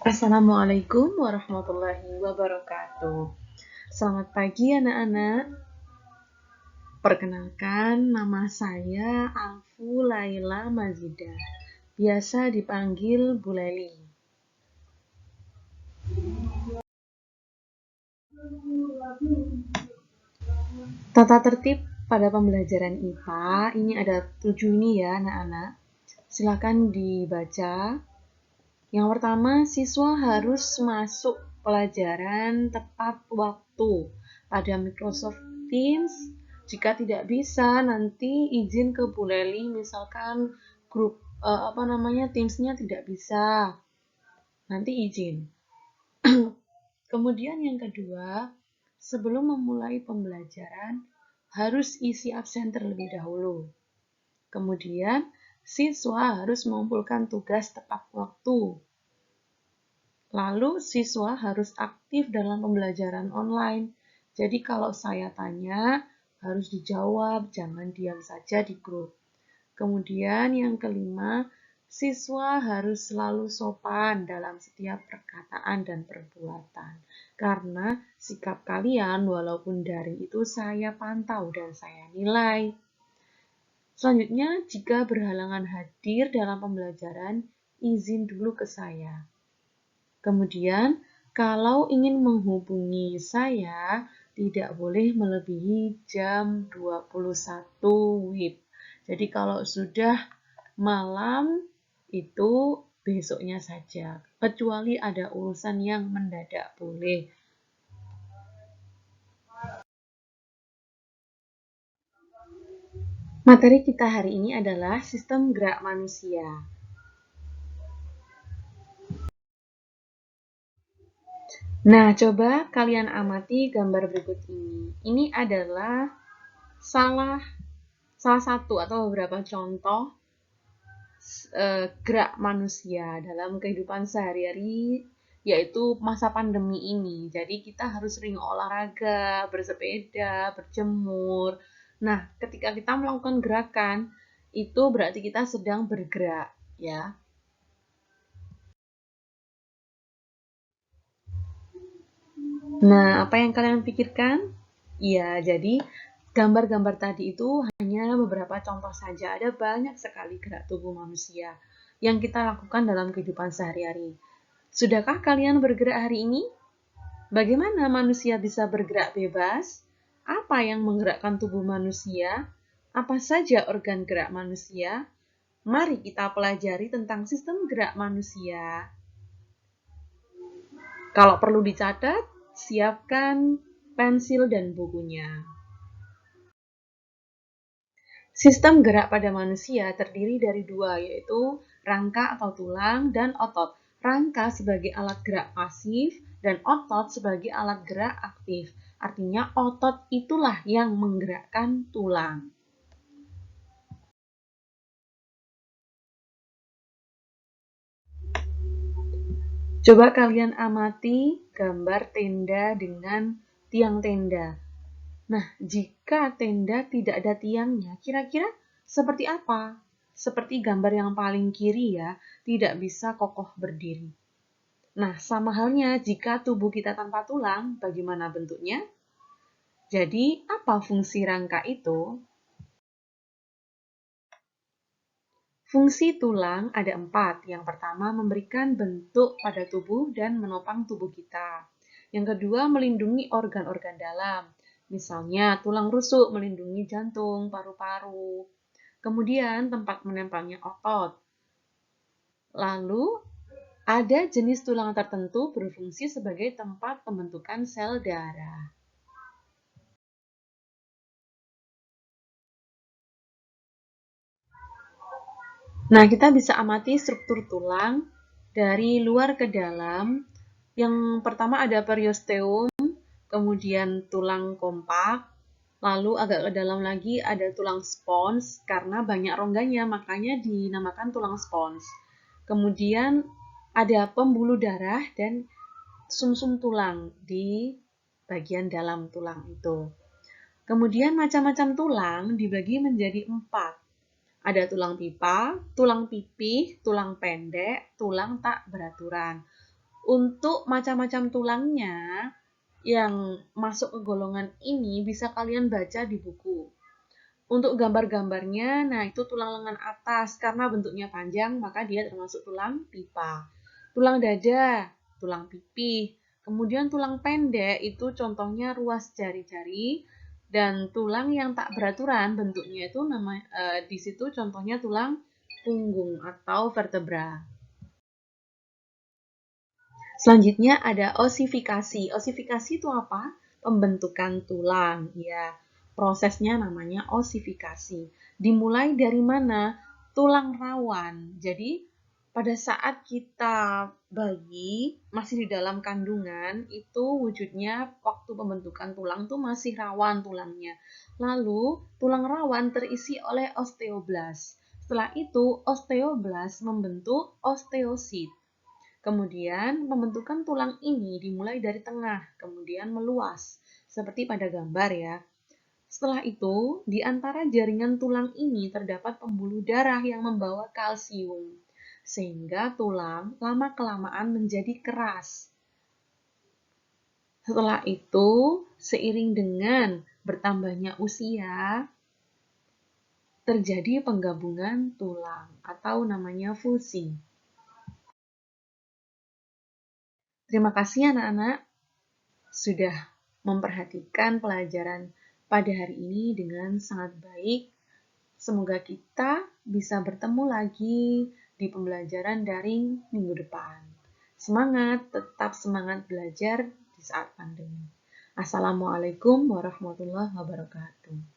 Assalamualaikum warahmatullahi wabarakatuh. Selamat pagi anak-anak. Perkenalkan, nama saya Alfu Laila Mazidah. Biasa dipanggil Bu Leli. Tata tertib pada pembelajaran IPA, ini ada 7 ini ya anak-anak. Silakan dibaca. Yang pertama, siswa harus masuk pelajaran tepat waktu pada Microsoft Teams. Jika tidak bisa, nanti izin ke Bu Leli, misalkan grup Teams-nya tidak bisa. Nanti izin. Kemudian yang kedua, sebelum memulai pembelajaran, harus isi absen terlebih dahulu. Kemudian, siswa harus mengumpulkan tugas tepat waktu. Lalu siswa harus aktif dalam pembelajaran online. Jadi kalau saya tanya, harus dijawab, jangan diam saja di grup. Kemudian yang kelima, siswa harus selalu sopan dalam setiap perkataan dan perbuatan. Karena sikap kalian walaupun daring itu saya pantau dan saya nilai. Selanjutnya, jika berhalangan hadir dalam pembelajaran, izin dulu ke saya. Kemudian, kalau ingin menghubungi saya, tidak boleh melebihi jam 21 WIB. Jadi kalau sudah malam, itu besoknya saja. Kecuali ada urusan yang mendadak boleh. Materi kita hari ini adalah sistem gerak manusia. Nah, coba kalian amati gambar berikut ini. Ini adalah salah satu atau beberapa contoh gerak manusia dalam kehidupan sehari-hari, yaitu masa pandemi ini. Jadi kita harus sering olahraga, bersepeda, berjemur. Nah, ketika kita melakukan gerakan, itu berarti kita sedang bergerak, ya. Nah, apa yang kalian pikirkan? Iya, jadi gambar-gambar tadi itu hanya beberapa contoh saja. Ada banyak sekali gerak tubuh manusia yang kita lakukan dalam kehidupan sehari-hari. Sudahkah kalian bergerak hari ini? Bagaimana manusia bisa bergerak bebas? Apa yang menggerakkan tubuh manusia? Apa saja organ gerak manusia? Mari kita pelajari tentang sistem gerak manusia. Kalau perlu dicatat, siapkan pensil dan bukunya. Sistem gerak pada manusia terdiri dari dua, yaitu rangka atau tulang dan otot. Rangka sebagai alat gerak pasif dan otot sebagai alat gerak aktif. Artinya otot itulah yang menggerakkan tulang. Coba kalian amati gambar tenda dengan tiang tenda. Nah, jika tenda tidak ada tiangnya, kira-kira seperti apa? Seperti gambar yang paling kiri ya, tidak bisa kokoh berdiri. Nah, sama halnya jika tubuh kita tanpa tulang, bagaimana bentuknya? Jadi, apa fungsi rangka itu? Fungsi tulang ada 4. Yang pertama, memberikan bentuk pada tubuh dan menopang tubuh kita. Yang kedua, melindungi organ-organ dalam. Misalnya, tulang rusuk melindungi jantung, paru-paru. Kemudian, tempat menempelnya otot. Lalu, ada jenis tulang tertentu berfungsi sebagai tempat pembentukan sel darah. Nah, kita bisa amati struktur tulang dari luar ke dalam. Yang pertama ada periosteum, kemudian tulang kompak, lalu agak ke dalam lagi ada tulang spons, karena banyak rongganya, makanya dinamakan tulang spons. Kemudian ada pembuluh darah dan sumsum tulang di bagian dalam tulang itu. Kemudian macam-macam tulang dibagi menjadi 4. Ada tulang pipa, tulang pipih, tulang pendek, tulang tak beraturan. Untuk macam-macam tulangnya yang masuk ke golongan ini bisa kalian baca di buku. Untuk gambar-gambarnya, nah itu tulang lengan atas karena bentuknya panjang maka dia termasuk tulang pipa. Tulang dada, tulang pipih. Kemudian tulang pendek itu contohnya ruas jari-jari dan tulang yang tak beraturan bentuknya itu di situ contohnya tulang punggung atau vertebra. Selanjutnya ada osifikasi. Osifikasi itu apa? Pembentukan tulang. Ya, prosesnya namanya osifikasi. Dimulai dari mana? Tulang rawan. Jadi, pada saat kita bayi masih di dalam kandungan, itu wujudnya waktu pembentukan tulang tuh masih rawan tulangnya. Lalu, tulang rawan terisi oleh osteoblas. Setelah itu, osteoblas membentuk osteosit. Kemudian pembentukan tulang ini dimulai dari tengah, kemudian meluas, seperti pada gambar ya. Setelah itu, di antara jaringan tulang ini terdapat pembuluh darah yang membawa kalsium, sehingga tulang lama-kelamaan menjadi keras. Setelah itu, seiring dengan bertambahnya usia, terjadi penggabungan tulang atau namanya fusi. Terima kasih anak-anak sudah memperhatikan pelajaran pada hari ini dengan sangat baik. Semoga kita bisa bertemu lagi di pembelajaran daring minggu depan. Semangat, tetap semangat belajar di saat pandemi. Assalamualaikum warahmatullahi wabarakatuh.